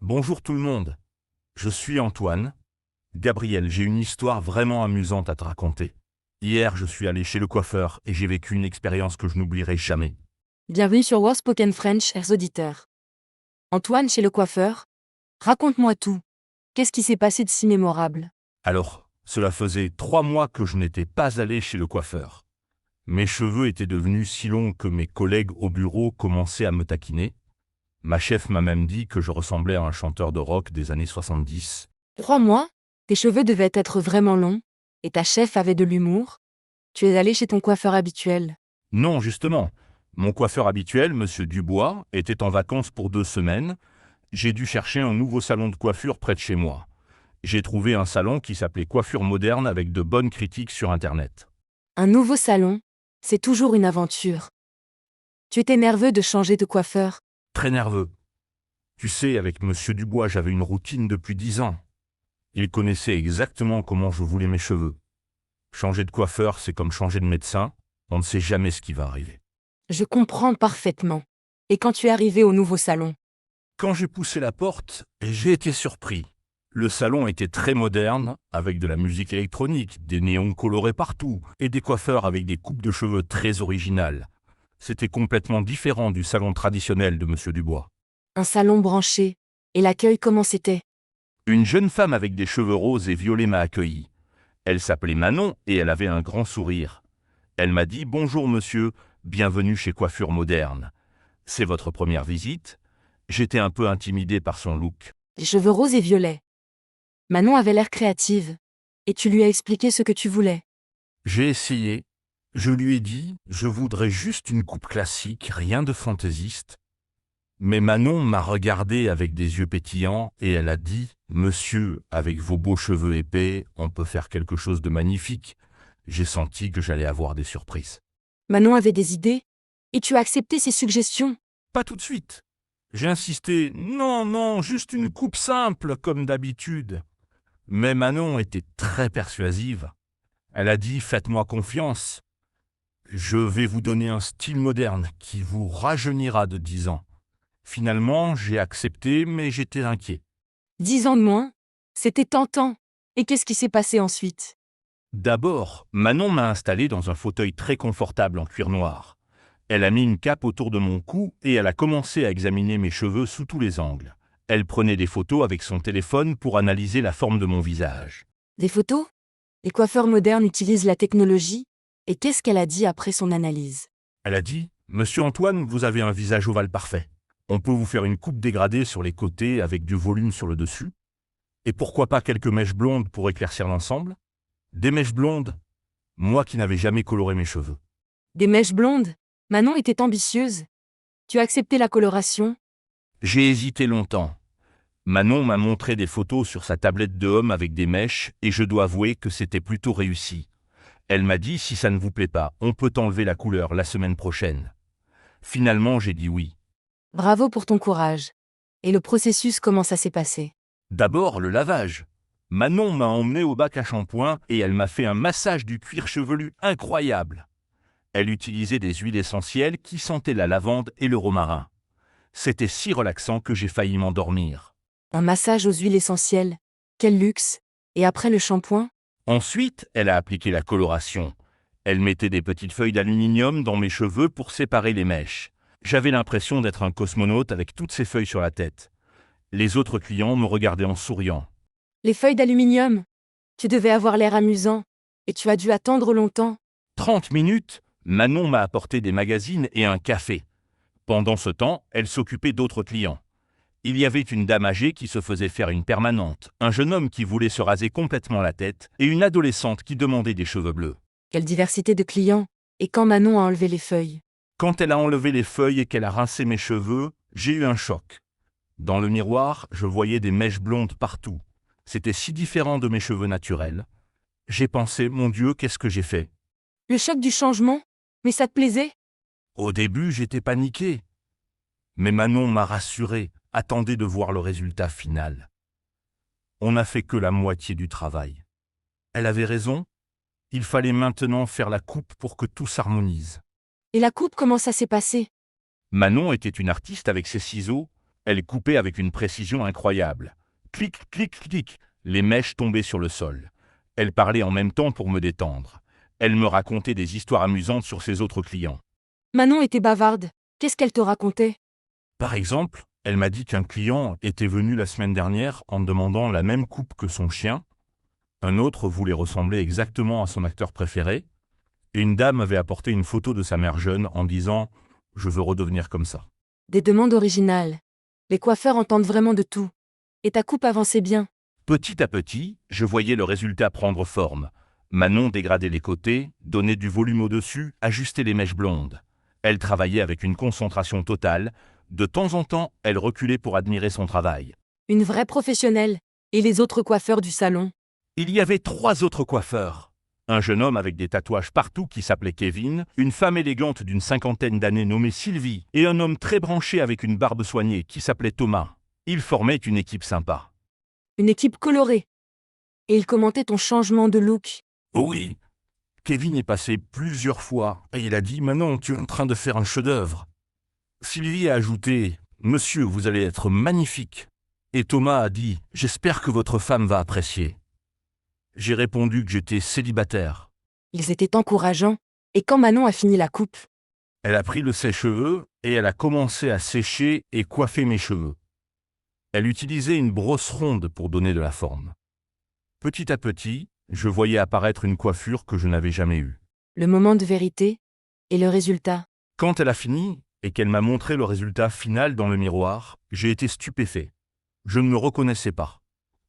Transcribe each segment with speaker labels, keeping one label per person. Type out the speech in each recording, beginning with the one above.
Speaker 1: Bonjour tout le monde, je suis Antoine. Gabriel, j'ai une histoire vraiment amusante à te raconter. Hier, je suis allé chez le coiffeur et j'ai vécu une expérience que je n'oublierai jamais.
Speaker 2: Bienvenue sur Word Spoken French, chers auditeurs. Antoine chez le coiffeur. Raconte-moi tout. Qu'est-ce qui s'est passé de si mémorable?
Speaker 1: Alors, cela faisait 3 mois que je n'étais pas allé chez le coiffeur. Mes cheveux étaient devenus si longs que mes collègues au bureau commençaient à me taquiner. Ma chef m'a même dit que je ressemblais à un chanteur de rock des années 70.
Speaker 2: 3 mois? Tes cheveux devaient être vraiment longs, et ta chef avait de l'humour. Tu es allé chez ton coiffeur habituel.
Speaker 1: Non, justement. Mon coiffeur habituel, Monsieur Dubois, était en vacances pour 2 semaines. J'ai dû chercher un nouveau salon de coiffure près de chez moi. J'ai trouvé un salon qui s'appelait Coiffure Moderne avec de bonnes critiques sur Internet.
Speaker 2: Un nouveau salon, c'est toujours une aventure. Tu étais nerveux de changer de coiffeur.
Speaker 1: Très nerveux. Tu sais, avec Monsieur Dubois, j'avais une routine depuis 10 ans. Il connaissait exactement comment je voulais mes cheveux. Changer de coiffeur, c'est comme changer de médecin. On ne sait jamais ce qui va arriver.
Speaker 2: Je comprends parfaitement. Et quand tu es arrivé au nouveau salon?
Speaker 1: Quand j'ai poussé la porte, j'ai été surpris. Le salon était très moderne, avec de la musique électronique, des néons colorés partout, et des coiffeurs avec des coupes de cheveux très originales. C'était complètement différent du salon traditionnel de Monsieur Dubois.
Speaker 2: Un salon branché. Et l'accueil comment c'était?
Speaker 1: Une jeune femme avec des cheveux roses et violets m'a accueilli. Elle s'appelait Manon et elle avait un grand sourire. Elle m'a dit « Bonjour monsieur, bienvenue chez Coiffure Moderne. C'est votre première visite ?» J'étais un peu intimidé par son look.
Speaker 2: Les cheveux roses et violets. Manon avait l'air créative. Et tu lui as expliqué ce que tu voulais.
Speaker 1: J'ai essayé. Je lui ai dit « Je voudrais juste une coupe classique, rien de fantaisiste. » Mais Manon m'a regardé avec des yeux pétillants et elle a dit « Monsieur, avec vos beaux cheveux épais, on peut faire quelque chose de magnifique. » J'ai senti que j'allais avoir des surprises.
Speaker 2: Manon avait des idées. Et tu as accepté ses suggestions.
Speaker 1: Pas tout de suite. J'ai insisté « Non, non, juste une coupe simple, comme d'habitude. » Mais Manon était très persuasive. Elle a dit « Faites-moi confiance. Je vais vous donner un style moderne qui vous rajeunira de 10 ans. » Finalement, j'ai accepté, mais j'étais inquiet.
Speaker 2: 10 ans de moins? C'était tentant. Et qu'est-ce qui s'est passé ensuite?
Speaker 1: D'abord, Manon m'a installé dans un fauteuil très confortable en cuir noir. Elle a mis une cape autour de mon cou et elle a commencé à examiner mes cheveux sous tous les angles. Elle prenait des photos avec son téléphone pour analyser la forme de mon visage.
Speaker 2: Des photos? Les coiffeurs modernes utilisent la technologie. Et qu'est-ce qu'elle a dit après son analyse?
Speaker 1: Elle a dit « Monsieur Antoine, vous avez un visage ovale parfait. On peut vous faire une coupe dégradée sur les côtés avec du volume sur le dessus. Et pourquoi pas quelques mèches blondes pour éclaircir l'ensemble? Des mèches blondes? Moi qui n'avais jamais coloré mes cheveux. »
Speaker 2: Des mèches blondes? Manon était ambitieuse. Tu as accepté la coloration?
Speaker 1: J'ai hésité longtemps. Manon m'a montré des photos sur sa tablette de homme avec des mèches et je dois avouer que c'était plutôt réussi. Elle m'a dit « Si ça ne vous plaît pas, on peut enlever la couleur la semaine prochaine. » Finalement, j'ai dit oui.
Speaker 2: Bravo pour ton courage. Et le processus, comment ça s'est passé?
Speaker 1: D'abord, le lavage. Manon m'a emmené au bac à shampoing et elle m'a fait un massage du cuir chevelu incroyable. Elle utilisait des huiles essentielles qui sentaient la lavande et le romarin. C'était si relaxant que j'ai failli m'endormir.
Speaker 2: Un massage aux huiles essentielles. Quel luxe. Et après le shampoing?
Speaker 1: Ensuite, elle a appliqué la coloration. Elle mettait des petites feuilles d'aluminium dans mes cheveux pour séparer les mèches. J'avais l'impression d'être un cosmonaute avec toutes ces feuilles sur la tête. Les autres clients me regardaient en souriant.
Speaker 2: Les feuilles d'aluminium. Tu devais avoir l'air amusant. Et tu as dû attendre longtemps.
Speaker 1: 30 minutes, Manon m'a apporté des magazines et un café. Pendant ce temps, elle s'occupait d'autres clients. Il y avait une dame âgée qui se faisait faire une permanente, un jeune homme qui voulait se raser complètement la tête et une adolescente qui demandait des cheveux bleus.
Speaker 2: Quelle diversité de clients. Et quand Manon a enlevé les feuilles?
Speaker 1: Quand elle a enlevé les feuilles et qu'elle a rincé mes cheveux, j'ai eu un choc. Dans le miroir, je voyais des mèches blondes partout. C'était si différent de mes cheveux naturels. J'ai pensé, mon Dieu, qu'est-ce que j'ai fait?
Speaker 2: Le choc du changement? Mais ça te plaisait?
Speaker 1: Au début, j'étais paniqué. Mais Manon m'a rassuré, attendez de voir le résultat final. On n'a fait que la moitié du travail. Elle avait raison, il fallait maintenant faire la coupe pour que tout s'harmonise.
Speaker 2: Et la coupe, comment ça s'est passé?
Speaker 1: Manon était une artiste avec ses ciseaux. Elle coupait avec une précision incroyable. Clic, clic, clic, les mèches tombaient sur le sol. Elle parlait en même temps pour me détendre. Elle me racontait des histoires amusantes sur ses autres clients.
Speaker 2: Manon était bavarde. Qu'est-ce qu'elle te racontait?
Speaker 1: Par exemple, elle m'a dit qu'un client était venu la semaine dernière en demandant la même coupe que son chien. Un autre voulait ressembler exactement à son acteur préféré. Et une dame avait apporté une photo de sa mère jeune en disant « Je veux redevenir comme ça ».
Speaker 2: Des demandes originales. Les coiffeurs entendent vraiment de tout. Et ta coupe avançait bien.
Speaker 1: Petit à petit, je voyais le résultat prendre forme. Manon dégradait les côtés, donnait du volume au-dessus, ajustait les mèches blondes. Elle travaillait avec une concentration totale. De temps en temps, elle reculait pour admirer son travail.
Speaker 2: Une vraie professionnelle. Et les autres coiffeurs du salon?
Speaker 1: Il y avait 3 autres coiffeurs. Un jeune homme avec des tatouages partout qui s'appelait Kevin, une femme élégante d'une 50aine d'années nommée Sylvie, et un homme très branché avec une barbe soignée qui s'appelait Thomas. Ils formaient une équipe sympa.
Speaker 2: Une équipe colorée. Et il commentait ton changement de look.
Speaker 1: Oui. Kevin est passé plusieurs fois et il a dit « Manon, tu es en train de faire un chef-d'œuvre ». Sylvie a ajouté « Monsieur, vous allez être magnifique ». Et Thomas a dit « J'espère que votre femme va apprécier ». J'ai répondu que j'étais célibataire.
Speaker 2: Ils étaient encourageants. Et quand Manon a fini la coupe?
Speaker 1: Elle a pris le sèche-cheveux et elle a commencé à sécher et coiffer mes cheveux. Elle utilisait une brosse ronde pour donner de la forme. Petit à petit, je voyais apparaître une coiffure que je n'avais jamais eue.
Speaker 2: Le moment de vérité? Et le résultat?
Speaker 1: Quand elle a fini et qu'elle m'a montré le résultat final dans le miroir, j'ai été stupéfait. Je ne me reconnaissais pas.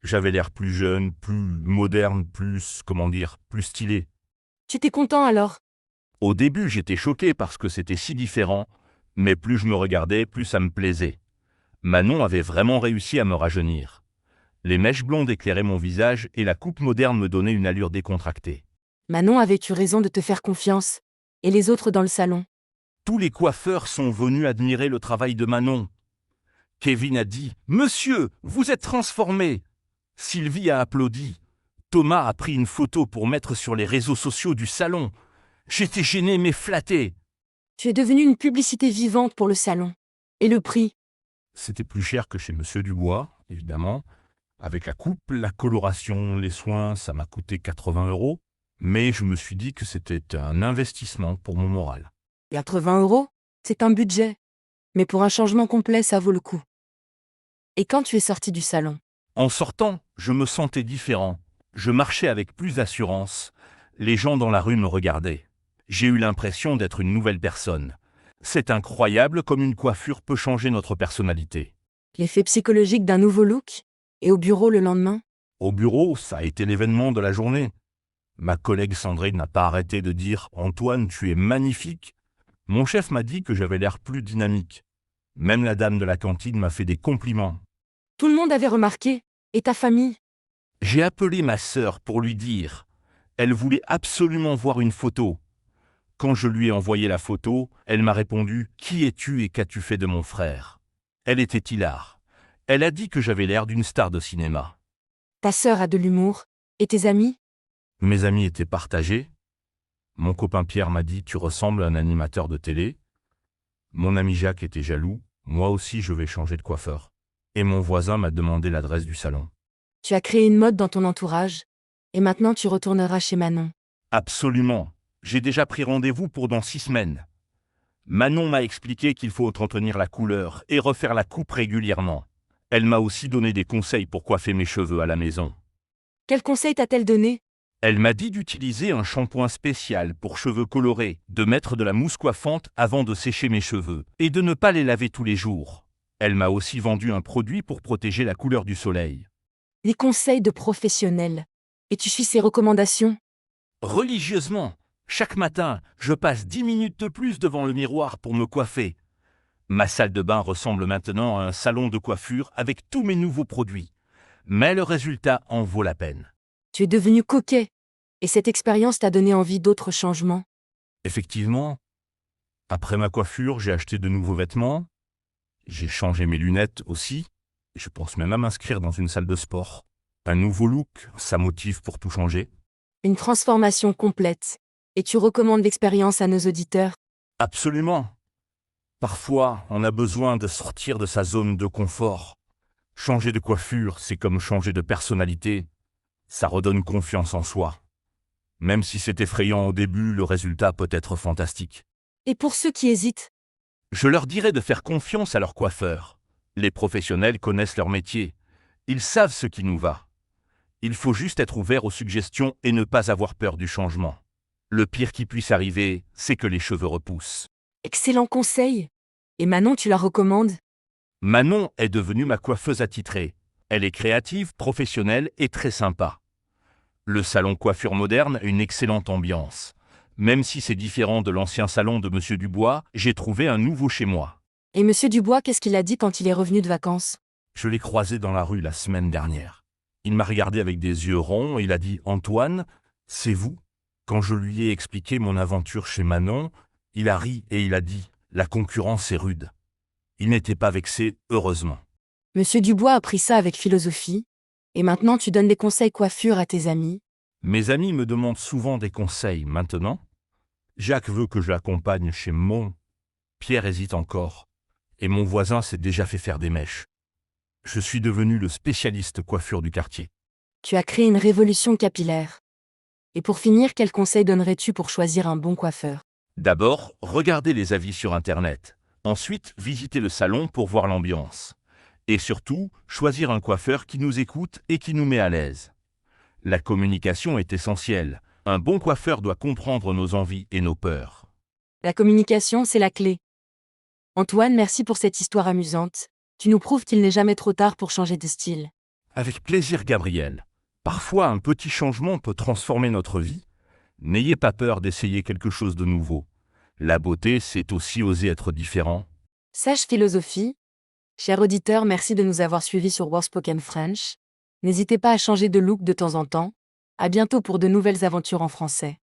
Speaker 1: J'avais l'air plus jeune, plus moderne, plus stylé.
Speaker 2: Tu étais content alors?
Speaker 1: Au début, j'étais choqué parce que c'était si différent, mais plus je me regardais, plus ça me plaisait. Manon avait vraiment réussi à me rajeunir. Les mèches blondes éclairaient mon visage et la coupe moderne me donnait une allure décontractée.
Speaker 2: Manon avait eu raison de te faire confiance. Et les autres dans le salon?
Speaker 1: Tous les coiffeurs sont venus admirer le travail de Manon. Kevin a dit « Monsieur, vous êtes transformé !» Sylvie a applaudi. Thomas a pris une photo pour mettre sur les réseaux sociaux du salon. J'étais gêné mais flatté.
Speaker 2: Tu es devenue une publicité vivante pour le salon. Et le prix?
Speaker 1: C'était plus cher que chez Monsieur Dubois, évidemment. Avec la coupe, la coloration, les soins, ça m'a coûté 80 €. Mais je me suis dit que c'était un investissement pour mon moral.
Speaker 2: 80 €? C'est un budget. Mais pour un changement complet, ça vaut le coup. Et quand tu es sorti du salon?
Speaker 1: En sortant, je me sentais différent. Je marchais avec plus d'assurance. Les gens dans la rue me regardaient. J'ai eu l'impression d'être une nouvelle personne. C'est incroyable comme une coiffure peut changer notre personnalité.
Speaker 2: L'effet psychologique d'un nouveau look? Et au bureau le lendemain?
Speaker 1: Au bureau, ça a été l'événement de la journée. Ma collègue Sandrine n'a pas arrêté de dire « Antoine, tu es magnifique ». Mon chef m'a dit que j'avais l'air plus dynamique. Même la dame de la cantine m'a fait des compliments.
Speaker 2: Tout le monde avait remarqué. Et ta famille?
Speaker 1: J'ai appelé ma sœur pour lui dire. Elle voulait absolument voir une photo. Quand je lui ai envoyé la photo, elle m'a répondu « Qui es-tu et qu'as-tu fait de mon frère ?» Elle était hilar. Elle a dit que j'avais l'air d'une star de cinéma.
Speaker 2: Ta sœur a de l'humour. Et tes amis?
Speaker 1: Mes amis étaient partagés. Mon copain Pierre m'a dit « Tu ressembles à un animateur de télé ». Mon ami Jacques était jaloux. Moi aussi, je vais changer de coiffeur. Et mon voisin m'a demandé l'adresse du salon.
Speaker 2: Tu as créé une mode dans ton entourage. Et maintenant tu retourneras chez Manon.
Speaker 1: Absolument. J'ai déjà pris rendez-vous pour dans 6 semaines. Manon m'a expliqué qu'il faut entretenir la couleur et refaire la coupe régulièrement. Elle m'a aussi donné des conseils pour coiffer mes cheveux à la maison.
Speaker 2: Quel conseil t'a-t-elle donné?
Speaker 1: Elle m'a dit d'utiliser un shampoing spécial pour cheveux colorés, de mettre de la mousse coiffante avant de sécher mes cheveux et de ne pas les laver tous les jours. Elle m'a aussi vendu un produit pour protéger la couleur du soleil.
Speaker 2: Les conseils de professionnels. Et tu suis ses recommandations?
Speaker 1: Religieusement, chaque matin, je passe 10 minutes de plus devant le miroir pour me coiffer. Ma salle de bain ressemble maintenant à un salon de coiffure avec tous mes nouveaux produits. Mais le résultat en vaut la peine.
Speaker 2: Tu es devenu coquet. Et cette expérience t'a donné envie d'autres changements?
Speaker 1: Effectivement, après ma coiffure, j'ai acheté de nouveaux vêtements. J'ai changé mes lunettes aussi. Je pense même à m'inscrire dans une salle de sport. Un nouveau look, ça motive pour tout changer.
Speaker 2: Une transformation complète. Et tu recommandes l'expérience à nos auditeurs?
Speaker 1: Absolument. Parfois, on a besoin de sortir de sa zone de confort. Changer de coiffure, c'est comme changer de personnalité. Ça redonne confiance en soi. Même si c'est effrayant au début, le résultat peut être fantastique.
Speaker 2: Et pour ceux qui hésitent,
Speaker 1: Je leur dirais de faire confiance à leur coiffeur. Les professionnels connaissent leur métier. Ils savent ce qui nous va. Il faut juste être ouvert aux suggestions et ne pas avoir peur du changement. Le pire qui puisse arriver, c'est que les cheveux repoussent.
Speaker 2: excellent conseil. Et Manon, tu la recommandes?
Speaker 1: Manon est devenue ma coiffeuse attitrée. Elle est créative, professionnelle et très sympa. Le salon coiffure moderne a une excellente ambiance. Même si c'est différent de l'ancien salon de Monsieur Dubois, j'ai trouvé un nouveau chez moi.
Speaker 2: Et Monsieur Dubois, qu'est-ce qu'il a dit quand il est revenu de vacances?
Speaker 1: Je l'ai croisé dans la rue la semaine dernière. Il m'a regardé avec des yeux ronds et il a dit « Antoine, c'est vous ?» Quand je lui ai expliqué mon aventure chez Manon, il a ri et il a dit « La concurrence est rude ». Il n'était pas vexé, heureusement.
Speaker 2: Monsieur Dubois a pris ça avec philosophie. Et maintenant, tu donnes des conseils coiffure à tes amis.
Speaker 1: Mes amis me demandent souvent des conseils maintenant. Jacques veut que je l'accompagne chez Mon. Pierre hésite encore. Et mon voisin s'est déjà fait faire des mèches. Je suis devenu le spécialiste coiffure du quartier.
Speaker 2: Tu as créé une révolution capillaire. Et pour finir, quels conseils donnerais-tu pour choisir un bon coiffeur?
Speaker 1: D'abord, regardez les avis sur Internet. Ensuite, visitez le salon pour voir l'ambiance. Et surtout, choisir un coiffeur qui nous écoute et qui nous met à l'aise. La communication est essentielle. Un bon coiffeur doit comprendre nos envies et nos peurs.
Speaker 2: La communication, c'est la clé. Antoine, merci pour cette histoire amusante. Tu nous prouves qu'il n'est jamais trop tard pour changer de style.
Speaker 1: Avec plaisir, Gabriel. Parfois, un petit changement peut transformer notre vie. N'ayez pas peur d'essayer quelque chose de nouveau. La beauté, c'est aussi oser être différent.
Speaker 2: Sage philosophie. Cher auditeur, merci de nous avoir suivis sur Word Spoken French. N'hésitez pas à changer de look de temps en temps. À bientôt pour de nouvelles aventures en français.